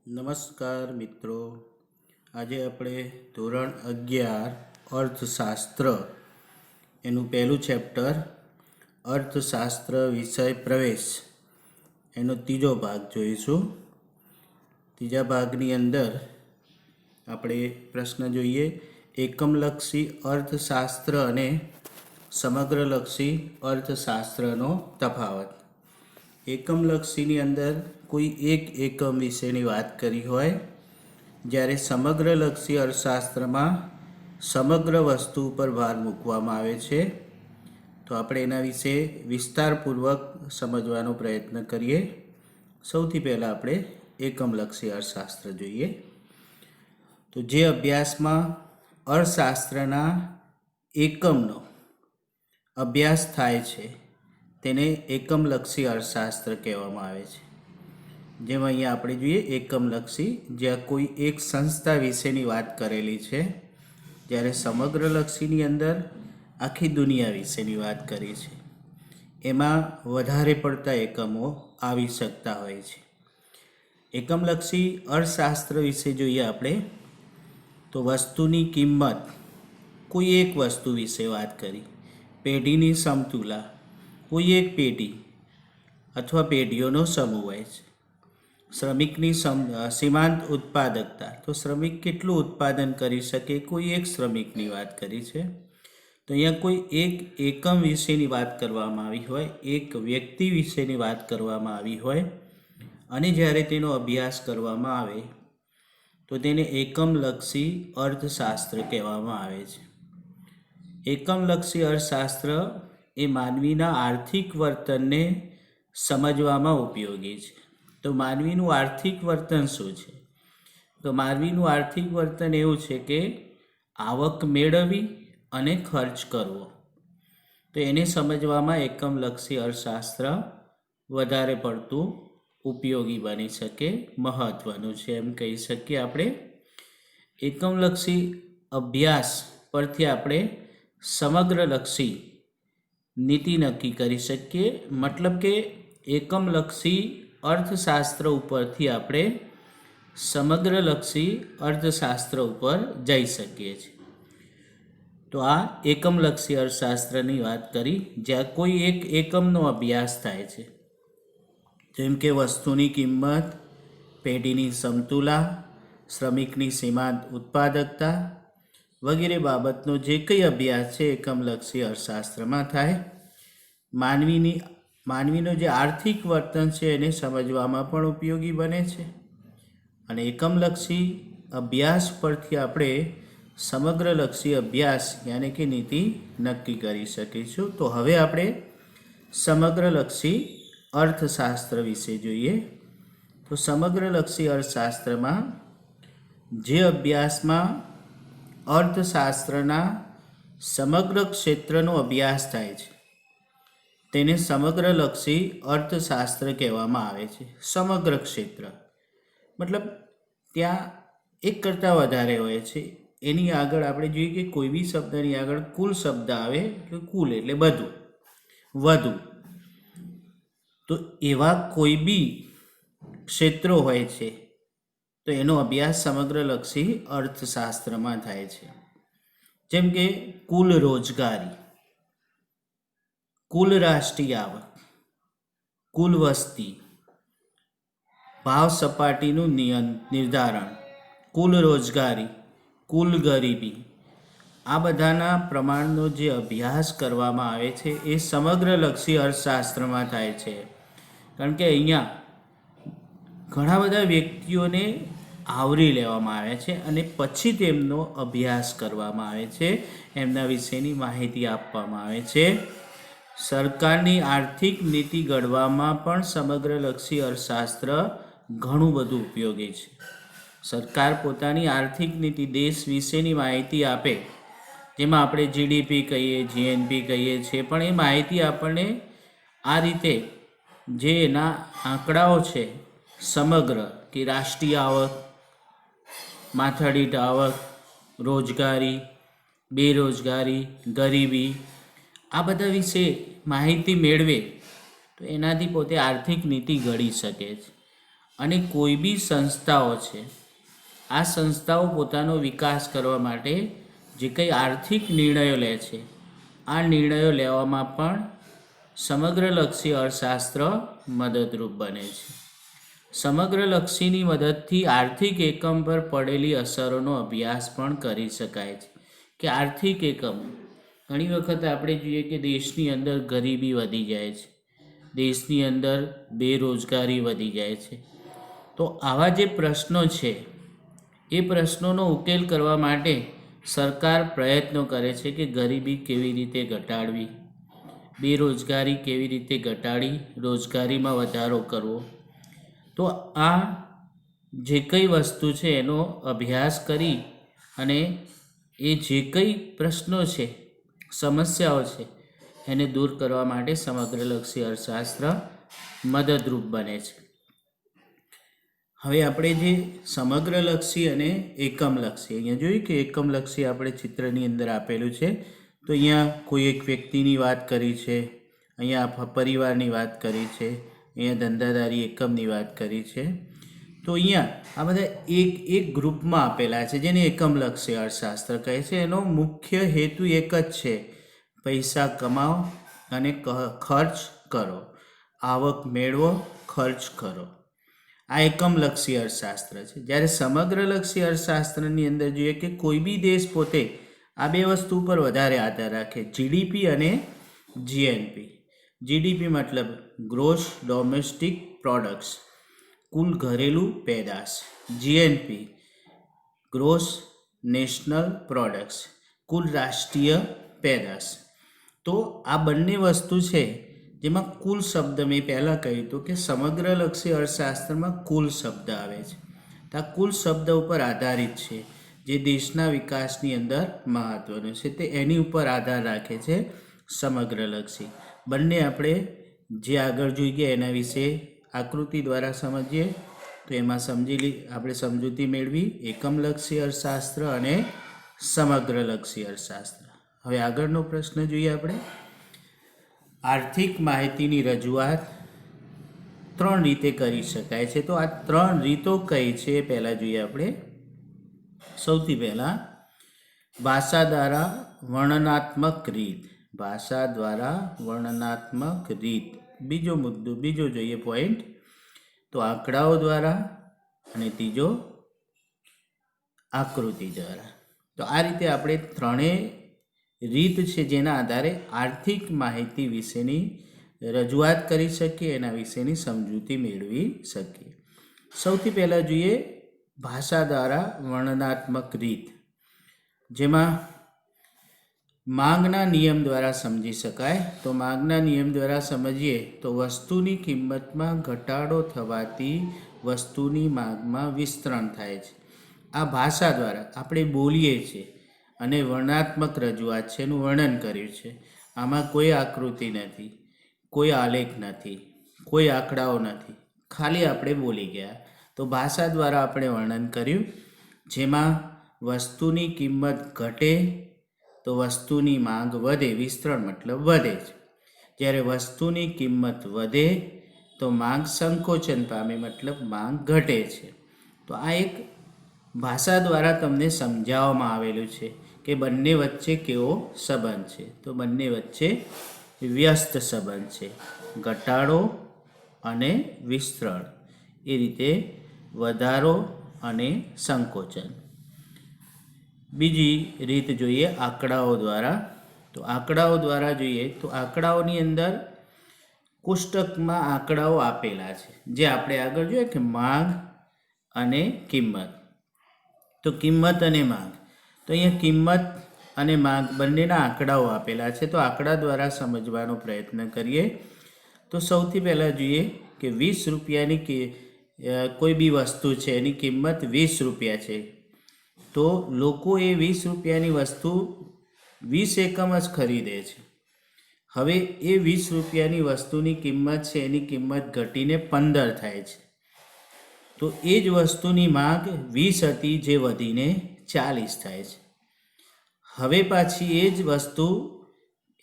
નમસ્કાર મિત્રો, આજે આપણે ધોરણ 11 અર્થશાસ્ત્ર એનું પહેલું ચેપ્ટર અર્થશાસ્ત્ર વિષય પ્રવેશ એનો ત્રીજો ભાગ જોઈશું. ત્રીજા ભાગની અંદર આપણે પ્રશ્ન જોઈએ, એકમલક્ષી અર્થશાસ્ત્ર અને સમગ્રલક્ષી અર્થશાસ્ત્રનો તફાવત. એકમલક્ષીની અંદર કોઈ એક એકમ વિશેની વાત કરી હોય, જ્યારે સમગ્રલક્ષી અર્થશાસ્ત્રમાં સમગ્ર વસ્તુ ઉપર ભાર મૂકવામાં આવે છે. તો આપણે એના વિશે વિસ્તારપૂર્વક સમજવાનો પ્રયત્ન કરીએ. સૌથી પહેલાં આપણે એકમલક્ષી અર્થશાસ્ત્ર જોઈએ. તો જે અભ્યાસમાં અર્થશાસ્ત્રના એકમનો અભ્યાસ થાય છે તેને એકમલક્ષી અર્થશાસ્ત્ર કહેવામાં આવે છે. જેમ અહીંયા આપણે જોઈએ એકમલક્ષી, જ્યાં કોઈ એક સંસ્થા વિશેની વાત કરેલી છે, જ્યારે સમગ્રલક્ષીની અંદર આખી દુનિયા વિશેની વાત કરી છે. એમાં વધારે પડતા એકમો આવી શકતા હોય છે. એકમલક્ષી અર્થશાસ્ત્ર વિશે જોઈએ આપણે તો વસ્તુની કિંમત, કોઈ એક વસ્તુ વિશે વાત કરી. પેઢીની સમતુલા, કોઈ એક પેઢી અથવા પેઢીઓનો સમૂહ હોય છે. શ્રમિકની સીમાંત ઉત્પાદકતા, તો શ્રમિક કેટલું ઉત્પાદન કરી શકે, કોઈ એક શ્રમિકની વાત કરી છે. તો અહીંયા કોઈ એક એકમ વિશેની વાત કરવામાં આવી હોય, એક વ્યક્તિ વિશેની વાત કરવામાં આવી હોય અને જ્યારે તેનો અભ્યાસ કરવામાં આવે તો તેને એકમલક્ષી અર્થશાસ્ત્ર કહેવામાં આવે છે. એકમલક્ષી અર્થશાસ્ત્ર એ માનવીના આર્થિક વર્તનને સમજવામાં ઉપયોગી છે. તો માનવીનું આર્થિક વર્તન શું છે? તો માનવીનું આર્થિક વર્તન એવું છે કે આવક મેળવવી અને ખર્ચ કરવો. તો એને સમજવામાં એકમલક્ષી અર્થશાસ્ત્ર વધારે પડતું ઉપયોગી બની શકે, મહત્ત્વનું છે એમ કહી શકીએ આપણે. એકમલક્ષી અભ્યાસ પરથી આપણે સમગ્રલક્ષી નીતિ નક્કી કરી શકીએ. મતલબ કે એકમલક્ષી અર્થશાસ્ત્ર ઉપરથી આપણે સમગ્રલક્ષી અર્થશાસ્ત્ર ઉપર જઈ શકીએ છીએ. તો આ એકમલક્ષી અર્થશાસ્ત્રની વાત કરી, જ્યાં કોઈ એક એકમનો અભ્યાસ થાય છે, જેમ કે વસ્તુની કિંમત, પેઢીની સમતુલા, શ્રમિકની સીમાંત ઉત્પાદકતા વગેરે બાબતનો જે કંઈ અભ્યાસ છે એકમલક્ષી અર્થશાસ્ત્રમાં થાય. માનવીનો જે આર્થિક વર્તન છે એને સમજવામાં પણ ઉપયોગી બને છે. અને એકમલક્ષી અભ્યાસ પરથી આપણે સમગ્રલક્ષી અભ્યાસ યાની કે નીતિ નક્કી કરી શકીશું. તો હવે આપણે સમગ્રલક્ષી અર્થશાસ્ત્ર વિશે જોઈએ. તો સમગ્રલક્ષી અર્થશાસ્ત્રમાં જે અભ્યાસમાં અર્થશાસ્ત્રના સમગ્ર ક્ષેત્રનો અભ્યાસ થાય છે તેને સમગ્રલક્ષી અર્થશાસ્ત્ર કહેવામાં આવે છે. સમગ્ર ક્ષેત્ર મતલબ ત્યાં એક કરતાં વધારે હોય છે. એની આગળ આપણે જોઈએ કે કોઈ બી શબ્દની આગળ કુલ શબ્દ આવે એટલે કુલ એટલે બધું, વધુ. તો એવા કોઈ બી ક્ષેત્રો હોય છે તો એનો અભ્યાસ સમગ્રલક્ષી અર્થશાસ્ત્રમાં થાય છે. જેમ કે કુલ રોજગારી, કુલ રાષ્ટ્રીય આવક, કુલ વસ્તી, ભાવ સપાટીનું નિર્ધારણ, કુલ રોજગારી, કુલ ગરીબી, આ બધાના પ્રમાણનો જે અભ્યાસ કરવામાં આવે છે એ સમગ્રલક્ષી અર્થશાસ્ત્રમાં થાય છે. કારણ કે અહીંયા ઘણા બધા વ્યક્તિઓને આવરી લેવામાં આવે છે અને પછી તેમનો અભ્યાસ કરવામાં આવે છે, એમના વિશેની માહિતી આપવામાં આવે છે. સરકારની આર્થિક નીતિ ઘડવામાં પણ સમગ્રલક્ષી અર્થશાસ્ત્ર ઘણું બધું ઉપયોગી છે. સરકાર પોતાની આર્થિક નીતિ, દેશ વિશેની માહિતી આપે, જેમાં આપણે જીડીપી કહીએ, જીએનપી કહીએ છીએ, પણ એ માહિતી આપણને આ રીતે જે એના આંકડાઓ છે સમગ્ર, કે રાષ્ટ્રીય આવક, માથાદીઠ આવક, રોજગારી, બેરોજગારી, ગરીબી, આ બધા વિશે માહિતી મેળવે તો એનાથી પોતે આર્થિક નીતિ ઘડી શકે છે. અને કોઈ બી સંસ્થાઓ છે, આ સંસ્થાઓ પોતાનો વિકાસ કરવા માટે જે કંઈ આર્થિક નિર્ણયો લે છે, આ નિર્ણયો લેવામાં પણ સમગ્રલક્ષી અર્થશાસ્ત્ર મદદરૂપ બને છે. સમગ્રલક્ષીની મદદથી આર્થિક એકમ પર પડેલી અસરોનો અભ્યાસ પણ કરી શકાય છે. કે આર્થિક એકમ, ઘણી વખત આપણે જોઈએ કે દેશની અંદર ગરીબી વધી જાય છે, દેશની અંદર બેરોજગારી વધી જાય છે. તો આવા જે પ્રશ્નો છે એ પ્રશ્નોનો ઉકેલ કરવા માટે સરકાર પ્રયત્નો કરે છે કે ગરીબી કેવી રીતે ઘટાડવી, બેરોજગારી કેવી રીતે ઘટાડી રોજગારીમાં વધારો કરવો. તો આ જે કંઈ વસ્તુ છે એનો અભ્યાસ કરી અને એ જે કંઈ પ્રશ્નો છે, સમસ્યાઓ છે, એને દૂર કરવા માટે સમગ્રલક્ષી અર્થશાસ્ત્ર મદદરૂપ બને છે. હવે આપણે જે સમગ્રલક્ષી અને એકમલક્ષી, અહીંયા જોયું કે એકમલક્ષી આપણે ચિત્રની અંદર આપેલું છે. તો અહીંયા કોઈ એક વ્યક્તિની વાત કરી છે, અહીંયા પરિવારની વાત કરી છે, અહીંયા ધંધાદારી એકમની વાત કરી છે. તો અહીંયા આ બધા એક ગ્રુપમાં આપેલા છે જેને એકમલક્ષી અર્થશાસ્ત્ર કહે છે. એનો મુખ્ય હેતુ એક જ છે, પૈસા કમાઓ અને ખર્ચ કરો, આવક મેળવો, ખર્ચ કરો. આ એકમલક્ષી અર્થશાસ્ત્ર છે. જ્યારે સમગ્રલક્ષી અર્થશાસ્ત્રની અંદર જોઈએ કે કોઈ બી દેશ પોતે આ બે વસ્તુ ઉપર વધારે આધાર રાખે, જીડીપી અને જીએનપી. જીડીપી મતલબ ગ્રોસ ડોમેસ્ટિક પ્રોડક્ટ્સ, કુલ ઘરેલું પેદાશ. જીએનપી ગ્રોસ નેશનલ પ્રોડક્ટ્સ, કુલ રાષ્ટ્રીય પેદાશ. તો આ બંને વસ્તુ છે જેમાં કુલ શબ્દ મેં પહેલાં કહ્યું હતું કે સમગ્રલક્ષી અર્થશાસ્ત્રમાં કુલ શબ્દ આવે છે. તો આ કુલ શબ્દ ઉપર આધારિત છે જે દેશના વિકાસની અંદર મહત્ત્વનું છે, તે એની ઉપર આધાર રાખે છે સમગ્રલક્ષી. બંને આપણે જે આગળ જોઈએ એના વિશે આકૃતિ દ્વારા સમજીએ તો એમાં આપણે સમજૂતી મેળવી એકમલક્ષી અર્થશાસ્ત્ર અને સમગ્રલક્ષી અર્થશાસ્ત્ર. હવે આગળનો પ્રશ્ન જોઈએ આપણે. આર્થિક માહિતીની રજૂઆત 3 રીતે કરી શકાય છે. તો આ 3 રીતો કઈ છે એ પહેલાં જોઈએ આપણે. સૌથી પહેલાં ભાષા દ્વારા વર્ણનાત્મક રીત, ભાષા દ્વારા વર્ણનાત્મક રીત. બીજો જોઈએ પોઈન્ટ, તો આંકડાઓ દ્વારા, અને ત્રીજો આકૃતિ દ્વારા. તો આ રીતે આપણે 3 રીત છે જેના આધારે આર્થિક માહિતી વિશેની રજૂઆત કરી શકીએ, એના વિશેની સમજૂતી મેળવી શકીએ. સૌથી પહેલાં જોઈએ ભાષા દ્વારા વર્ણનાત્મક રીત, જેમાં માંગના નિયમ દ્વારા સમજી શકાય. તો માંગના નિયમ દ્વારા સમજીએ તો વસ્તુની કિંમતમાં ઘટાડો થવાથી વસ્તુની માંગમાં વિસ્તરણ થાય છે. આ ભાષા દ્વારા આપણે બોલીએ છીએ અને વર્ણનાત્મક રજૂઆત છે, એનું વર્ણન કર્યું છે. આમાં કોઈ આકૃતિ નથી, કોઈ આલેખ નથી, કોઈ આંકડાઓ નથી, ખાલી આપણે બોલી ગયા. તો ભાષા દ્વારા આપણે વર્ણન કર્યું, જેમાં વસ્તુની કિંમત ઘટે તો વસ્તુની માંગ વધે, વિસ્તરણ મતલબ વધે છે. જ્યારે વસ્તુની કિંમત વધે તો માંગ સંકોચન પામે, મતલબ માંગ ઘટે છે. તો આ એક ભાષા દ્વારા તમને સમજાવવામાં આવેલું છે કે બંને વચ્ચે કેવો સંબંધ છે. તો બંને વચ્ચે વ્યસ્ત સંબંધ છે, ઘટાડો અને વિસ્તરણ, એ રીતે વધારો અને સંકોચન. બીજી રીત જોઈએ આંકડાઓ દ્વારા. તો આંકડાઓ દ્વારા જોઈએ તો આંકડાઓની અંદર કોષ્ટકમાં આંકડાઓ આપેલા છે, જે આપણે આગળ જોઈએ કે માંગ અને કિંમત. તો કિંમત અને માંગ, તો અહીંયા કિંમત અને માંગ બંનેના આંકડાઓ આપેલા છે. તો આંકડા દ્વારા સમજવાનો પ્રયત્ન કરીએ. તો સૌથી પહેલાં જોઈએ કે 20 રૂપિયાની કોઈ બી વસ્તુ છે, એની કિંમત 20 રૂપિયા છે. તો લોકો એ 20 રૂપિયાની વસ્તુ 20 એકમ જ ખરીદે છે. હવે એ 20 રૂપિયાની વસ્તુની કિંમત છે, એની કિંમત ઘટીને 15 થાય છે. તો એ જ વસ્તુની માંગ 20 હતી, જે વધીને 40 થાય છે. હવે પાછી એ જ વસ્તુ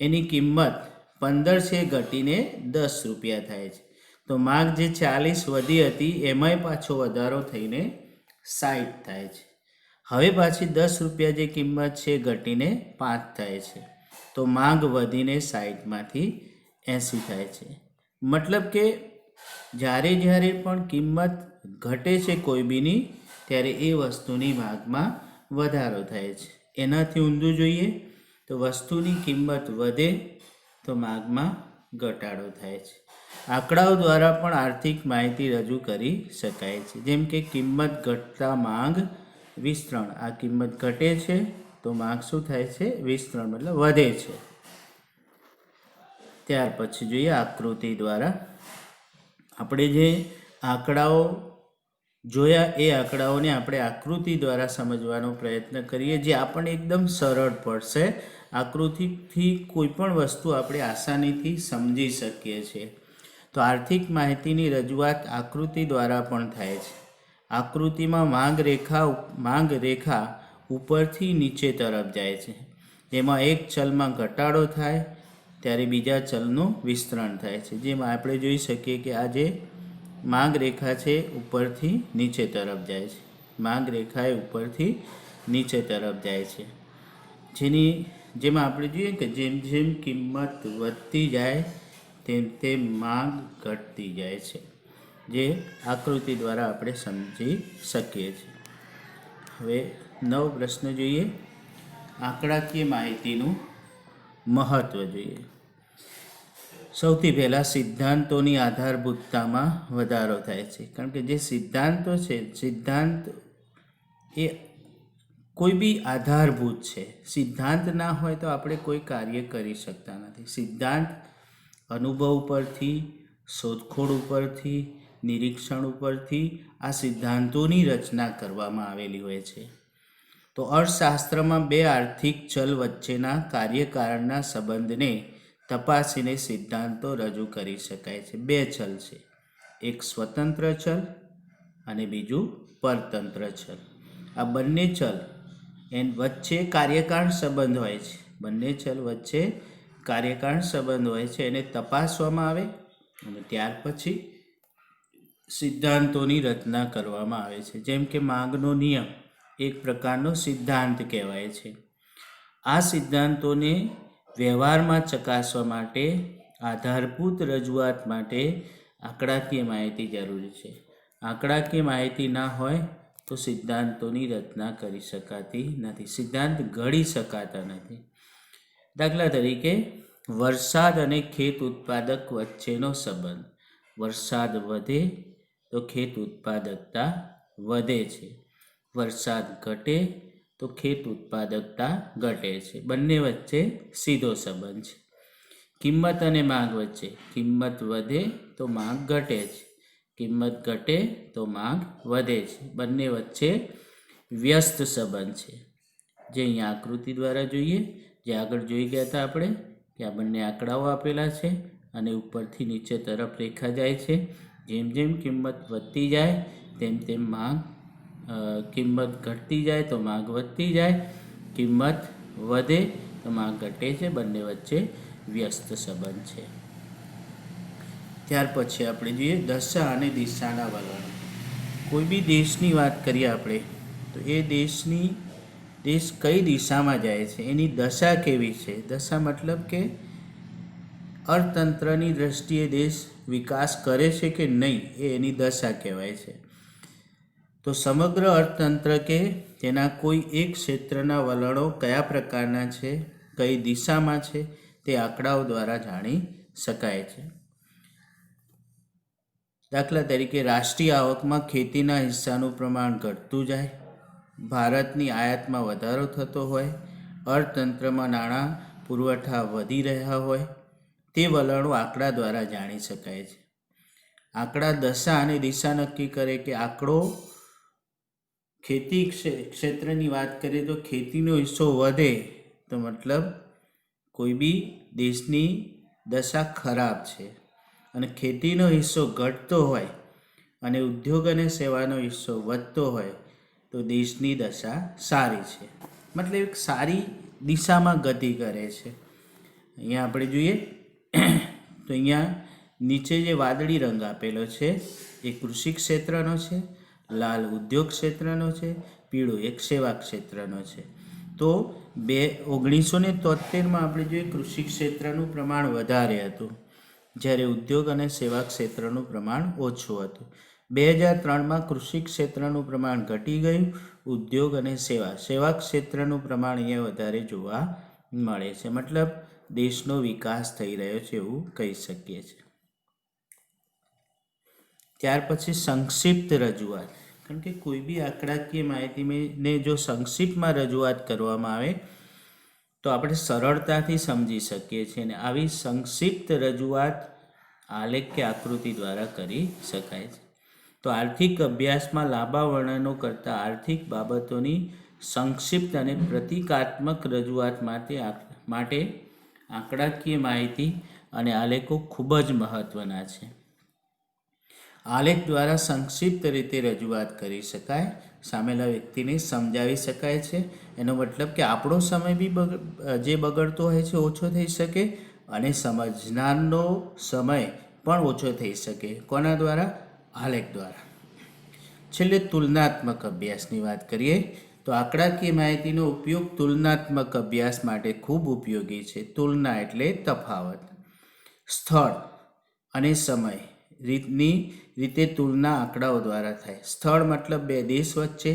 એની કિંમત 15 છે, ઘટીને 10 રૂપિયા થાય છે. તો માંગ જે 40 વધી હતી એમાંય પાછો વધારો થઈને 60 થાય છે. હવે પાછી 10 રૂપિયા જે કિંમત છે ઘટીને 5 થાય છે. તો માંગ વધીને 60માંથી 80 થાય છે. મતલબ કે જ્યારે પણ કિંમત ઘટે છે કોઈ બીની ત્યારે એ વસ્તુની માંગમાં વધારો થાય છે. એનાથી ઊંધું જોઈએ તો વસ્તુની કિંમત વધે તો માંગમાં ઘટાડો થાય છે. આંકડાઓ દ્વારા પણ આર્થિક માહિતી રજૂ કરી શકાય છે. જેમ કે કિંમત ઘટતા માંગ વિસ્તરણ. આ કિંમત ઘટે છે તો માંગ શું થાય છે? વિસ્તરણ મતલબ વધે છે. ત્યાર પછી જોઈએ આકૃતિ દ્વારા. આપણે જે આંકડાઓ જોયા એ આંકડાઓને આપણે આકૃતિ દ્વારા સમજવાનો પ્રયત્ન કરીએ, જે આપણને એકદમ સરળ પડશે. આકૃતિથી કોઈ પણ વસ્તુ આપણે આસાનીથી સમજી શકીએ છીએ. તો આર્થિક માહિતીની રજૂઆત આકૃતિ દ્વારા પણ થાય છે. આકૃતિમાં માંગ રેખા ઉપરથી નીચે તરફ જાય છે. જેમાં એક ચલમાં ઘટાડો થાય ત્યારે બીજા ચલનું વિસ્તરણ થાય છે. જેમાં આપણે જોઈ શકીએ કે આ જે માંગ રેખા છે ઉપરથી નીચે તરફ જાય છે. માંગ રેખા એ ઉપરથી નીચે તરફ જાય છે. જેમાં આપણે જોઈએ કે જેમ જેમ કિંમત વધતી જાય તેમ માંગ ઘટતી જાય છે, જે આકૃતિ દ્વારા આપણે સમજી શકીએ છીએ. હવે નવો પ્રશ્ન જોઈએ. આંકડાકીય માહિતીનું મહત્ત્વ જોઈએ. સૌથી પહેલાં સિદ્ધાંતોની આધારભૂતતામાં વધારો થાય છે. કારણ કે જે સિદ્ધાંતો છે, સિદ્ધાંત એ કોઈ બી આધારભૂત છે. સિદ્ધાંત ના હોય તો આપણે કોઈ કાર્ય કરી શકતા નથી. સિદ્ધાંત અનુભવ ઉપરથી, શોધખોળ ઉપરથી, નિરીક્ષણ ઉપરથી આ સિદ્ધાંતોની રચના કરવામાં આવેલી હોય છે. તો અર્થશાસ્ત્રમાં બે આર્થિક ચલ વચ્ચેના કાર્યકારણના સંબંધને તપાસીને સિદ્ધાંતો રજૂ કરી શકાય છે. બે ચલ છે, એક સ્વતંત્ર ચલ અને બીજું પરતંત્ર ચલ. આ બંને ચલ વચ્ચે કાર્યકારણ સંબંધ હોય છે. બંને ચલ વચ્ચે કાર્યકારણ સંબંધ હોય છે. એને તપાસવામાં આવે અને ત્યાર પછી સિદ્ધાંતોની રચના કરવામાં આવે છે. જેમ કે માંગનો નિયમ એક પ્રકારનો સિદ્ધાંત કહેવાય છે. આ સિદ્ધાંતોને વ્યવહારમાં ચકાસવા માટે આધારભૂત રજૂઆત માટે આંકડાકીય માહિતી જરૂરી છે. આંકડાકીય માહિતી ના હોય તો સિદ્ધાંતોની રચના કરી શકાતી નથી. સિદ્ધાંત ઘડી શકાતા નથી. દાખલા તરીકે વરસાદ અને ખેત ઉત્પાદક વચ્ચેનો સંબંધ. વરસાદ વધે તો ખેત ઉત્પાદકતા વધે છે. વરસાદ ઘટે તો ખેત ઉત્પાદકતા ઘટે છે. બંને વચ્ચે સીધો સંબંધ છે. કિંમત અને માંગ વચ્ચે કિંમત વધે તો માંગ ઘટે છે. કિંમત ઘટે તો માંગ વધે છે. બંને વચ્ચે વ્યસ્ત સંબંધ છે. જે અહીંયા આકૃતિ દ્વારા જોઈએ, જે આગળ જોઈ ગયા હતા આપણે, કે આ બંને આંકડાઓ આપેલા છે અને ઉપરથી નીચે તરફ રેખા જાય છે. જેમ જેમ કિંમત વધતી જાય તેમ માંગ કિંમત ઘટતી જાય તો માંગ વધતી જાય. કિંમત વધે તો માંગ ઘટે છે. બંને વચ્ચે વ્યસ્ત સંબંધ છે. ત્યાર પછી આપણે જોઈએ દશા અને દિશાના વલણો. કોઈ બી દેશની વાત કરીએ આપણે તો એ દેશ કઈ દિશામાં જાય છે, એની દશા કેવી છે. દશા મતલબ કે અર્થતંત્રની દ્રષ્ટિએ દેશ વિકાસ કરે છે કે નહીં, એ એની દશા કહેવાય છે. તો સમગ્ર અર્થતંત્ર કે તેના કોઈ એક ક્ષેત્રના વલણો કયા પ્રકારના છે, કઈ દિશામાં છે, તે આંકડાઓ દ્વારા જાણી શકાય છે. દાખલા તરીકે રાષ્ટ્રીય આવકમાં ખેતીના હિસ્સાનું પ્રમાણ ઘટતું જાય, ભારતની આયાતમાં વધારો થતો હોય, અર્થતંત્રમાં નાણાં પુરવઠા વધી રહ્યા હોય, તે વલણો આંકડા દ્વારા જાણી શકાય છે. આંકડા દશા અને દિશા નક્કી કરે કે આંકડો ખેતી ક્ષેત્રની વાત કરીએ તો ખેતીનો હિસ્સો વધે તો મતલબ કોઈ બી દેશની દશા ખરાબ છે, અને ખેતીનો હિસ્સો ઘટતો હોય અને ઉદ્યોગ અને સેવાનો હિસ્સો વધતો હોય તો દેશની દશા સારી છે. મતલબ એક સારી દિશામાં ગતિ કરે છે. અહીંયા આપણે જોઈએ તો અહીંયા નીચે જે વાદળી રંગ આપેલો છે એ કૃષિ ક્ષેત્રનો છે, લાલ ઉદ્યોગ ક્ષેત્રનો છે, પીળો એક સેવા ક્ષેત્રનો છે. તો 1973માં આપણે જોઈએ કૃષિ ક્ષેત્રનું પ્રમાણ વધારે હતું, જ્યારે ઉદ્યોગ અને સેવા ક્ષેત્રનું પ્રમાણ ઓછું હતું. 2003માં કૃષિ ક્ષેત્રનું પ્રમાણ ઘટી ગયું, ઉદ્યોગ અને સેવા ક્ષેત્રનું પ્રમાણ અહીંયા વધારે જોવા મળે છે. મતલબ દેશનો વિકાસ થઈ રહ્યો છે એવું કહી શકીએ છીએ. ત્યાર પછી સંક્ષિપ્ત રજૂઆત, કારણ કે કોઈ બી આંકડાકીય માહિતીને જો સંક્ષિપ્તમાં રજૂઆત કરવામાં આવે તો આપણે સરળતાથી સમજી શકીએ છીએ, અને આવી સંક્ષિપ્ત રજૂઆત આલેખ કે આકૃતિ દ્વારા કરી શકાય છે. તો આર્થિક અભ્યાસમાં લાંબા વર્ણનો કરતાં આર્થિક બાબતોની સંક્ષિપ્ત અને પ્રતીકાત્મક રજૂઆત માટે આંકડાકીય માહિતી અને આલેખો ખૂબ જ મહત્ત્વના છે. આલેખ દ્વારા સંક્ષિપ્ત રીતે રજૂઆત કરી શકાય, સામેલા વ્યક્તિને સમજાવી શકાય છે. એનો મતલબ કે આપણો સમય બી જે બગડતો હોય છે ઓછો થઈ શકે, અને સમજનારનો સમય પણ ઓછો થઈ શકે. કોના દ્વારા? આલેખ દ્વારા. છેલ્લે તુલનાત્મક અભ્યાસની વાત કરીએ તો આંકડાકીય માહિતીનો ઉપયોગ તુલનાત્મક અભ્યાસ માટે ખૂબ ઉપયોગી છે. તુલના એટલે તફાવત. સ્થળ અને સમય રીતે તુલના આંકડાઓ દ્વારા થાય. સ્થળ મતલબ બે દેશ વચ્ચે,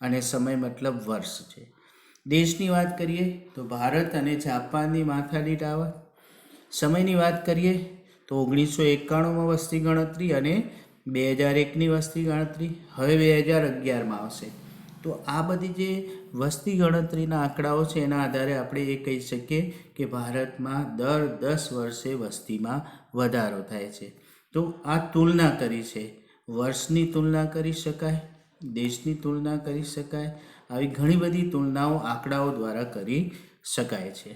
અને સમય મતલબ વર્ષ છે. દેશની વાત કરીએ તો ભારત અને જાપાનની માથાદીઠ આવક. સમયની વાત કરીએ તો 1991માં વસ્તી ગણતરી અને 2001ની વસ્તી ગણતરી, હવે 2011માં આવશે. તો આ બધી જે વસ્તી ગણતરીના આંકડાઓ છે એના આધારે આપણે એ કહી શકીએ કે ભારતમાં દર 10 વર્ષે વસ્તીમાં વધારો થાય છે. તો આ તુલના કરી છે, વર્ષની તુલના કરી શકાય, દેશની તુલના કરી શકાય, આવી ઘણી બધી તુલનાઓ આંકડાઓ દ્વારા કરી શકાય છે.